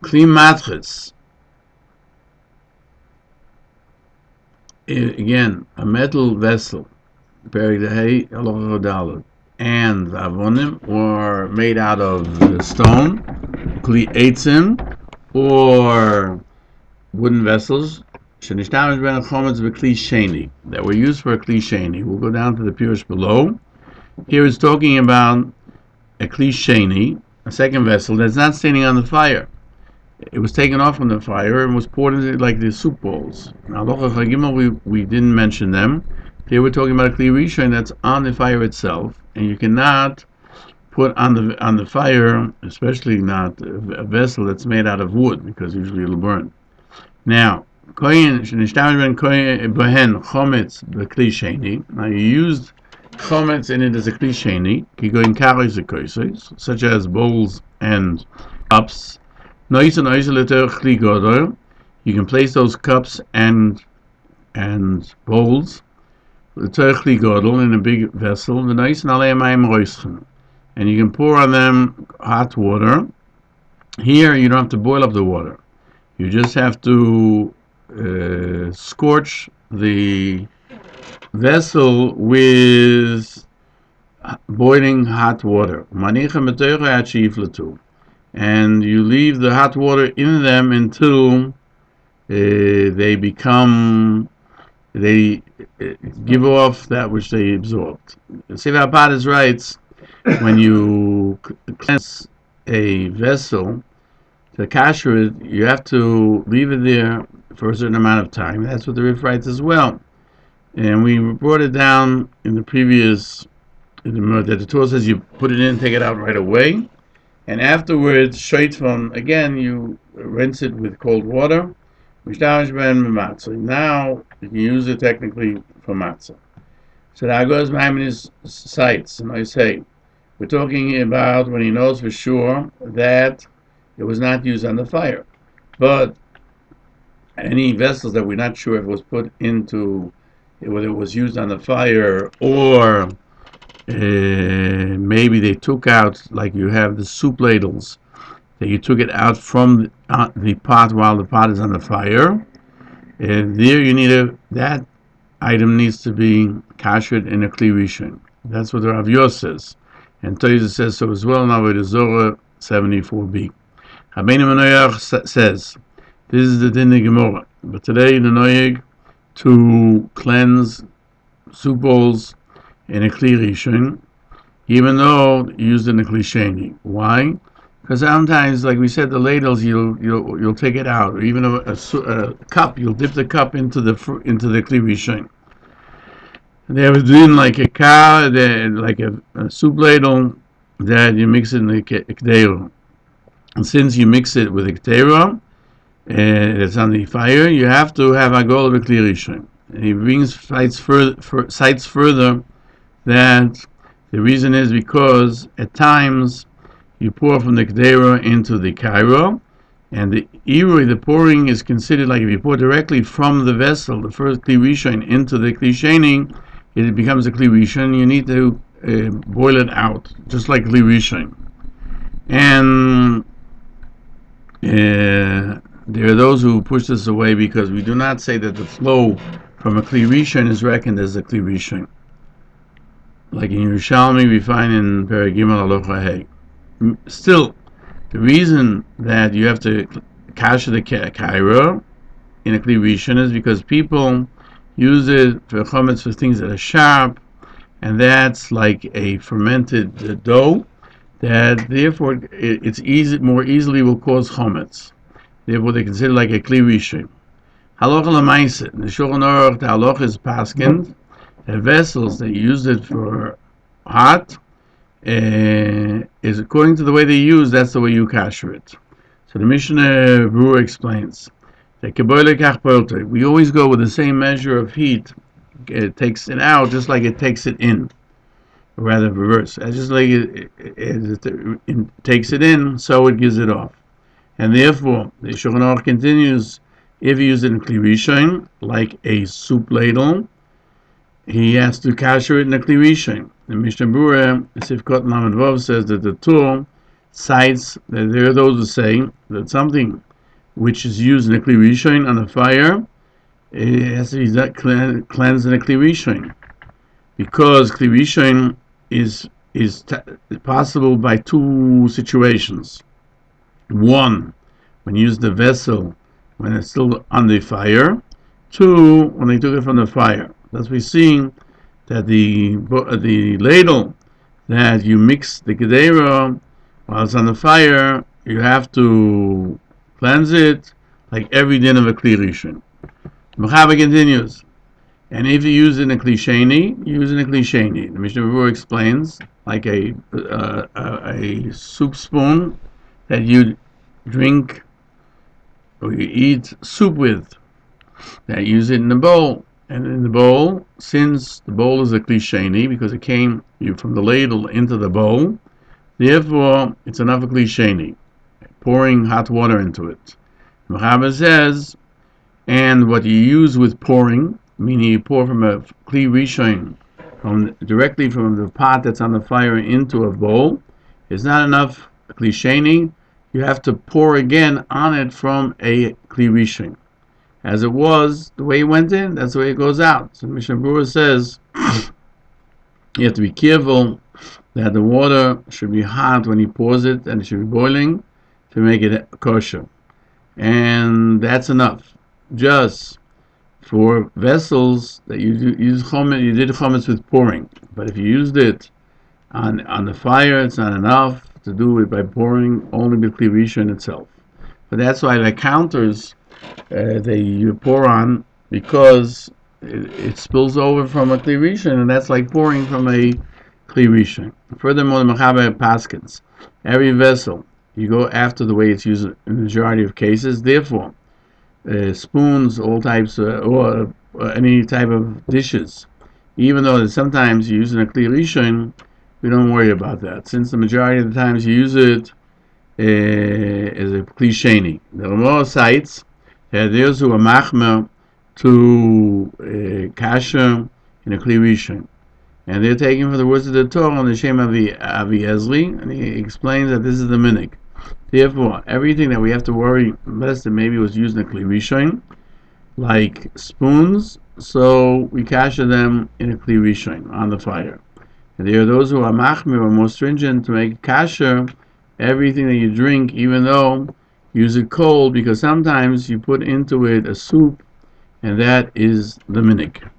Kli matris. Again, a metal vessel, buried and avonim, or made out of stone, kli eitzim, or wooden vessels, that were used for a kli sheni. We'll go down to the Peirush below. Here it's talking about a kli sheni, a second vessel that's not standing on the fire. It was taken off from the fire and was poured into like the soup bowls. Now, we didn't mention them. Here we're talking about a kli rishon that's on the fire itself, and you cannot put on the fire, especially not a vessel that's made out of wood, because usually it'll burn. Now, now you used chametz in it as a kli sheni, such as bowls and cups. You can place those cups and bowls in a big vessel, and you can pour on them hot water. Here you don't have to boil up the water. You just have to scorch the vessel with boiling hot water. And you leave the hot water in them until they give off that which they absorbed. Sefer HaPadas writes, when you cleanse a vessel, to kasher it, you have to leave it there for a certain amount of time. That's what the Rif writes as well. And we brought it down in the previous, that the Torah says you put it in, take it out right away. And afterwards, again, you rinse it with cold water. Now you can use it technically for matzah. So that goes Maimonides cites, and I say, we're talking about when he knows for sure that it was not used on the fire. But any vessels that we're not sure if it was put into, whether it was used on the fire or maybe they took out, like you have the soup ladles, that you took it out from the pot while the pot is on the fire. And there you need that item needs to be kashered in a kli rishon. That's what the Rav Yos says. And Toyza says so as well in Avodah Zorah 74b. Rabbeinu Menoyach says, this is the din of Gemara. But today the noyeg to cleanse soup bowls in a kli rishon, even though used in a kli sheni. Why? Because sometimes, like we said, the ladles you'll take it out, or even a cup, you'll dip the cup into the kli rishon. They have doing like a soup ladle that you mix it in the k'deira. And since you mix it with a k'deira, and it's on the fire, you have to have a goal of a kli rishon. And he cites further that the reason is because at times you pour from the k'deira into the kairo, and the pouring is considered like if you pour directly from the vessel, the first kli rishon, into the kli sheni, it becomes a kli rishon. You need to boil it out, just like kli rishon. And there are those who push this away because we do not say that the flow from a kli rishon is reckoned as a kli rishon. Like in Yerushalmi, we find in Perek Gimel Halacha Hey. Still, the reason that you have to kasher the kaira in a kli rishon is because people use it for chametz for things that are sharp, and that's like a fermented dough that therefore it's more easily will cause chametz. Therefore, they consider like a kli rishon. Halacha l'maaseh, the Shulchan Aruch, the halacha is paskin that vessels that used it for hot is according to the way they use. That's the way you kasher it. So the Mishnah Brewer explains that we always go with the same measure of heat. It takes it out just like it takes it in, or rather reverse. Just like it takes it in, so it gives it off. And therefore, the Shulchan Aruch continues, if you use it in kli rishon, like a soup ladle, he has to kasher it in a kli rishon. The Mishnah Berurah, Sifkot Lamed Vav, says that the tool cites that there are those who say that something which is used in a Kli Rishon on the fire, it has to be cleansed in a Kli Rishon, because Kli Rishon is possible by two situations. One, when you use the vessel when it's still on the fire. Two, when they took it from the fire. Thus we're seeing that the ladle that you mix the gedera while it's on the fire, you have to cleanse it like every din of a Kli Rishon. Mechaber continues, and if you use it in a Kli Sheni, you use it in a Kli Sheni. The Mishnah Berurah explains, like a soup spoon that you drink or you eat soup with, that you use it in the bowl. And in the bowl, since the bowl is a Kli Sheni, because it came from the ladle into the bowl, therefore it's enough a Kli Sheni, pouring hot water into it. Mechaber says, and what you use with pouring, meaning you pour from a Kli Rishon, directly from the pot that's on the fire into a bowl, is not enough Kli Sheni. You have to pour again on it from a Kli Rishon. As it was, the way it went in, that's the way it goes out. So Mishnah Berurah says you have to be careful that the water should be hot when he pours it, and it should be boiling to make it kosher. And that's enough. Just for vessels that you use chametz, you did chametz with pouring. But if you used it on the fire, it's not enough to do it by pouring, only with Kli Rishon itself. But that's why the counters you pour on, because it spills over from a Kli Rishon, and that's like pouring from a Kli Rishon. Furthermore, the Mechaber paskins, every vessel you go after the way it's used in the majority of cases. Therefore, spoons, all types, or any type of dishes, even though sometimes you use it in a Kli Rishon, we don't worry about that, since the majority of the times you use it as a Kli Sheni. The Rambam cites that those who are machmer to kasher in a Kli Rishon, and they're taking from the words of the Torah on the Shem Avi Ezli, and he explains that this is the minig. Therefore, everything that we have to worry, unless it maybe was used in a Kli Rishon, like spoons, so we kasher them in a Kli Rishon on the fire. And there are those who are machmir, or more stringent, to make kasher everything that you drink, even though you use it cold, because sometimes you put into it a soup, and that is the minig.